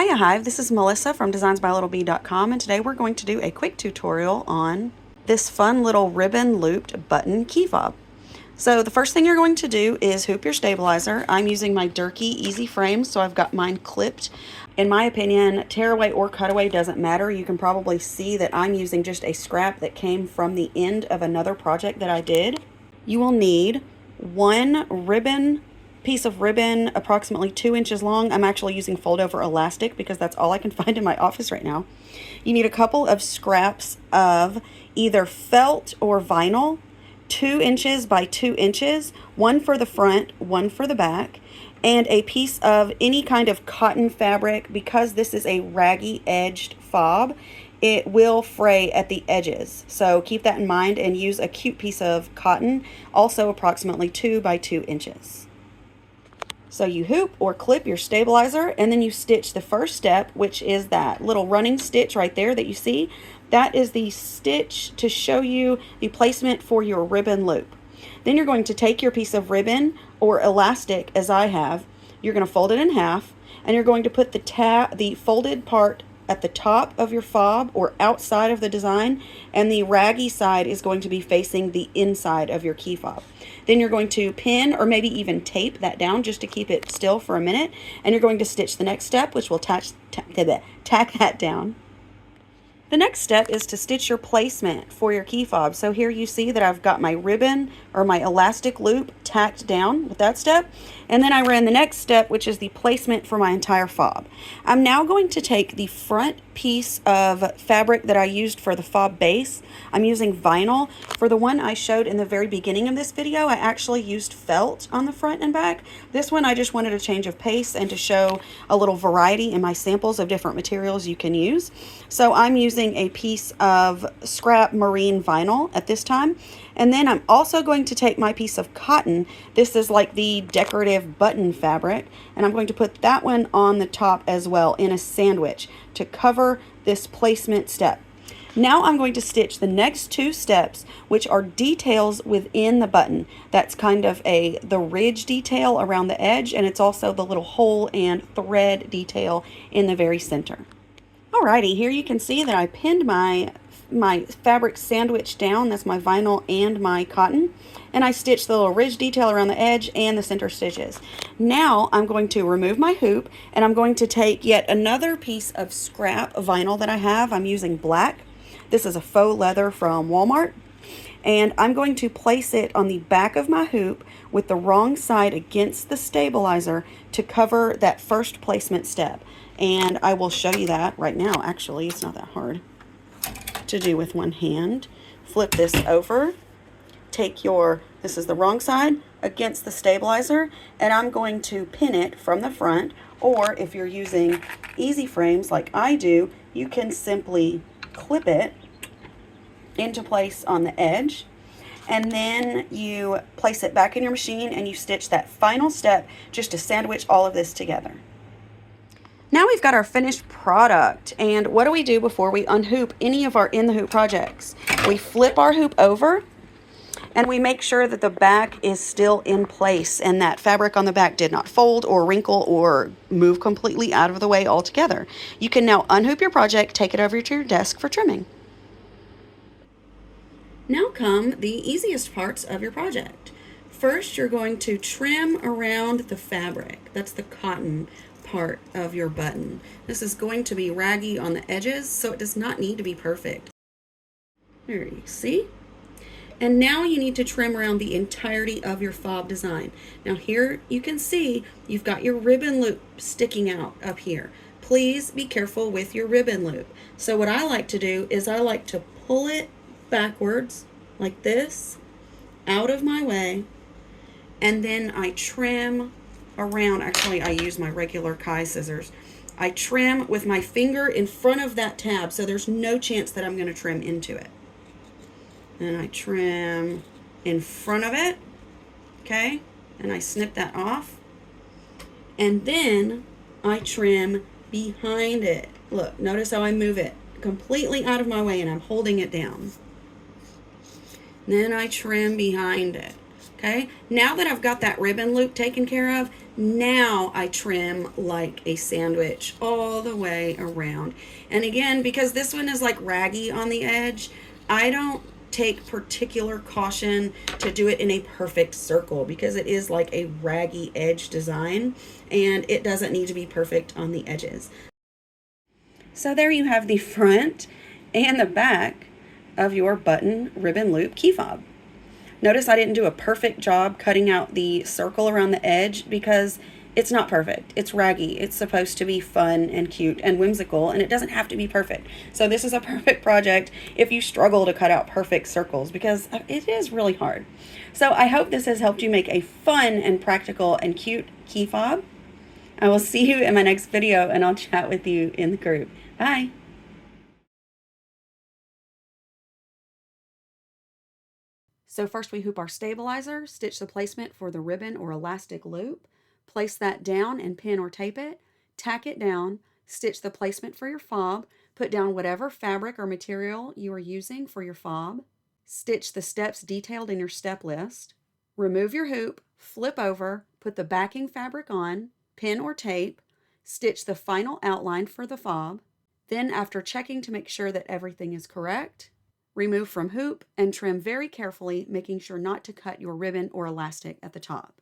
Hiya Hive, this is Melissa from designsbylittlebee.com, and today we're going to do a quick tutorial on this fun little ribbon looped button key fob. So the first thing you're going to do is hoop your stabilizer. I'm using my Durkee Easy Frames, so I've got mine clipped. In my opinion, tearaway or cutaway doesn't matter. You can probably see that I'm using just a scrap that came from the end of another project that I did. You will need one piece of ribbon approximately 2 inches long. I'm actually using fold over elastic because that's all I can find in my office right now. You need a couple of scraps of either felt or vinyl, 2 inches by 2 inches, one for the front, one for the back, and a piece of any kind of cotton fabric. Because this is a raggy edged fob, it will fray at the edges. So keep that in mind and use a cute piece of cotton, also approximately 2 by 2 inches. So you hoop or clip your stabilizer, and then you stitch the first step, which is that little running stitch right there that you see. That is the stitch to show you the placement for your ribbon loop. Then you're going to take your piece of ribbon or elastic, as I have. You're going to fold it in half, and you're going to put the folded part at the top of your fob or outside of the design, and the raggy side is going to be facing the inside of your key fob. Then you're going to pin or maybe even tape that down just to keep it still for a minute, and you're going to stitch the next step, which will tack that down. The next step is to stitch your placement for your key fob. So here you see that I've got my ribbon or my elastic loop tacked down with that step. And then I ran the next step, which is the placement for my entire fob. I'm now going to take the front piece of fabric that I used for the fob base. I'm using vinyl. For the one I showed in the very beginning of this video, I actually used felt on the front and back. This one I just wanted a change of pace and to show a little variety in my samples of different materials you can use. So I'm using a piece of scrap marine vinyl at this time. And then I'm also going to take my piece of cotton. This is like the decorative button fabric, and I'm going to put that one on the top as well in a sandwich to cover this placement step. Now I'm going to stitch the next 2 steps, which are details within the button. That's kind of the ridge detail around the edge, and it's also the little hole and thread detail in the very center. Alrighty, here you can see that I pinned my fabric sandwich down. That's my vinyl and my cotton, and I stitched the little ridge detail around the edge and the center stitches. Now I'm going to remove my hoop, and I'm going to take yet another piece of scrap vinyl that I have. I'm using black. This is a faux leather from Walmart, and I'm going to place it on the back of my hoop with the wrong side against the stabilizer to cover that first placement step. And I will show you that right now. Actually, it's not that hard to do with one hand. Flip this over, this is the wrong side against the stabilizer, and I'm going to pin it from the front, or if you're using easy frames like I do, you can simply clip it into place on the edge, and then you place it back in your machine and you stitch that final step just to sandwich all of this together. Now we've got our finished product, and what do we do before we unhoop any of our in the hoop projects? We flip our hoop over, and we make sure that the back is still in place and that fabric on the back did not fold or wrinkle or move completely out of the way altogether. You can now unhoop your project, take it over to your desk for trimming. Now come the easiest parts of your project. First, you're going to trim around the fabric. That's the cotton part of your button. This is going to be raggy on the edges, so it does not need to be perfect. There you see. And now you need to trim around the entirety of your fob design. Now here you can see you've got your ribbon loop sticking out up here. Please be careful with your ribbon loop. So what I like to do is I like to pull it backwards like this out of my way, and then I trim around. Actually, I use my regular Kai scissors. I trim with my finger in front of that tab, so there's no chance that I'm going to trim into it. And I trim in front of it, okay? And I snip that off. And then I trim behind it. Look, notice how I move it completely out of my way and I'm holding it down. Then I trim behind it. Okay, now that I've got that ribbon loop taken care of, now I trim like a sandwich all the way around. And again, because this one is like raggy on the edge, I don't take particular caution to do it in a perfect circle because it is like a raggy edge design and it doesn't need to be perfect on the edges. So there you have the front and the back of your button ribbon loop key fob. Notice I didn't do a perfect job cutting out the circle around the edge because it's not perfect. It's raggy. It's supposed to be fun and cute and whimsical, and it doesn't have to be perfect. So this is a perfect project if you struggle to cut out perfect circles because it is really hard. So I hope this has helped you make a fun and practical and cute key fob. I will see you in my next video, and I'll chat with you in the group. Bye. So first we hoop our stabilizer, stitch the placement for the ribbon or elastic loop, place that down and pin or tape it, tack it down, stitch the placement for your fob, put down whatever fabric or material you are using for your fob, stitch the steps detailed in your step list, remove your hoop, flip over, put the backing fabric on, pin or tape, stitch the final outline for the fob, then after checking to make sure that everything is correct, remove from hoop and trim very carefully, making sure not to cut your ribbon or elastic at the top.